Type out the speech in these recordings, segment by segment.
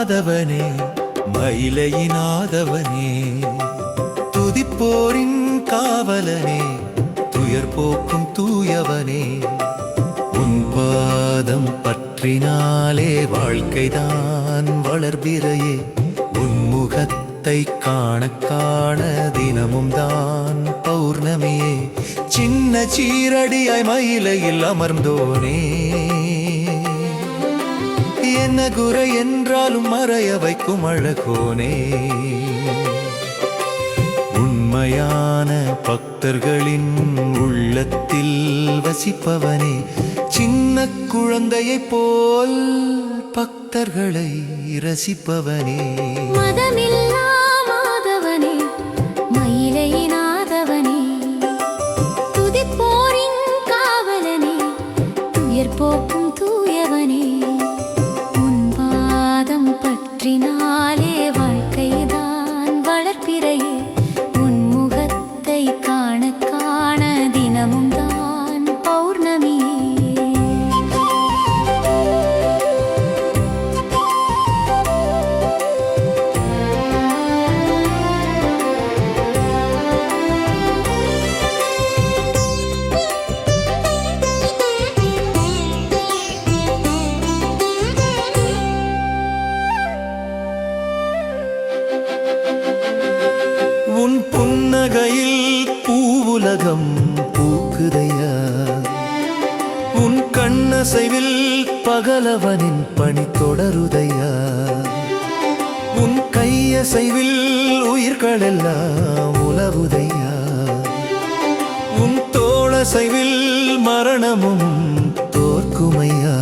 மாதவனே மயிலையினாதவனே துதிப்போரின் காவலனே துயர் போக்கும் தூயவனே உன் பாதம் பற்றினாலே வாழ்க்கைதான் வளர்பிறையே உன் முகத்தை காண காண தினமும் தான் பௌர்ணமியே சின்ன சீரடியாய் மயிலையில் அமர்ந்தோனே என்ன குறை என்றாலும் மறைய வைக்கும் அழகோனே உண்மையான பக்தர்களின் உள்ளத்தில் வசிப்பவனே சின்ன குழந்தையைப் போல் பக்தர்களை ரசிப்பவனே மதமில்லா மாதவனே மயிலையினாதவனே துதிப்போரின் காவலனே துயர் போக்கும் தூயவனே உன் பாதம் பற்றினாலே வாழ்க்கைதான் வளர்ப்பிறையே உன் முகத்தை காண காண தினமும் தான் பௌர்ணமியே உன் புன்னகையில் பூவுலகம் பூக்குதையா உன் கண்ணசைவில் பகலவனின் பணி தொடருதையா உன் கையசைவில் உயிர்களெல்லாம் உலவுதையா உன் தோளசைவில் மரணமும் தோற்குமையா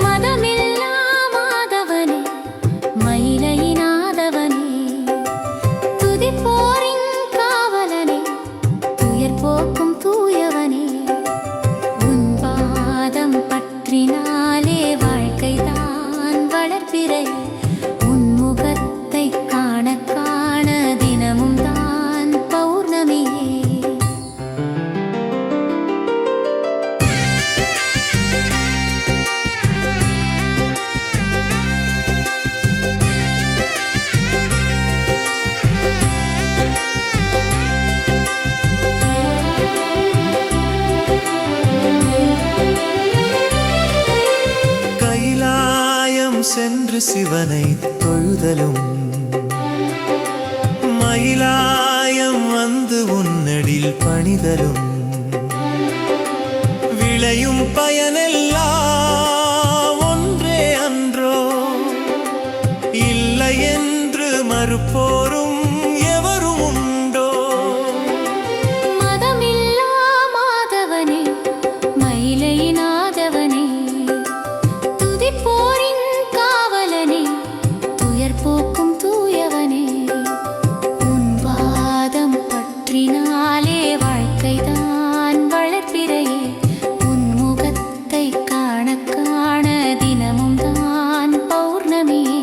மதமில்லா மாதவனே மயிலையினாதவனே துதிப்போரின் காவலனே துயர் போக்கும் தூயவனே உன் பாதம் பற்றினாலே வாழ்க்கைதான் வளர்ப்பிறையே உன் முகத்தை காண காண தினமும் தான் பௌர்ணமியே கைலாயம் சென்று சிவனை தொழுதலும் மயிலாயம் வந்து உன்னடில் பணிதலும் விளையும் பயனெல்லாம் ஒன்றே அன்றோ இல்லை என்று மறுப்போரும் எவரும் உண்டோ மதமில்லா மாதவனே மயிலையினாதவனே துதிப்போரின் காவலனே துயர் போக்கும் தூயவனே உன் பாதம் பற்றினாலே வாழ்க்கைதான் வளர்ப்பிறையே உன் முகத்தை காண காண தினமும் தான் பௌர்ணமியே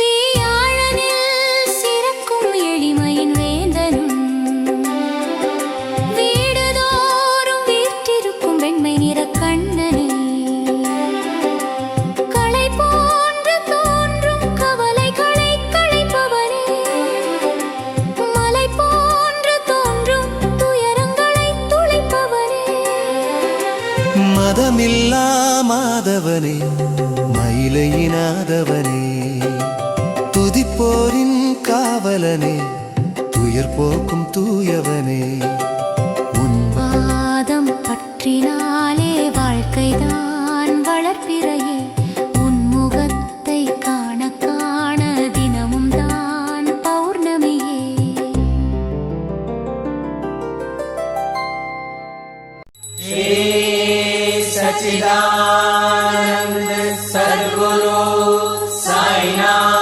வீயாழனில் சிறக்கும் எளிமையின் வேந்தனும் வீடுதோறும் வீற்றிருக்கும் வெண்மை நிற கண்ணனே களை போன்று தோன்றும் கவலைகளை களைப்பவனே மலை போன்று தோன்றும் துயரங்களை துளைப்பவனே மதமில்லா மாதவனே மயிலையினாதவனே துதிப்போரின் காவலனே துயர் போக்கும் தூயவனே உன் பாதம் பற்றினாலே வாழ்க்கைதான் வளர்ப்பிறையே உன் முகத்தை காண காண தினமும் தான் பௌர்ணமியே सच्चिदानंद सद्गुरु साईनाथ।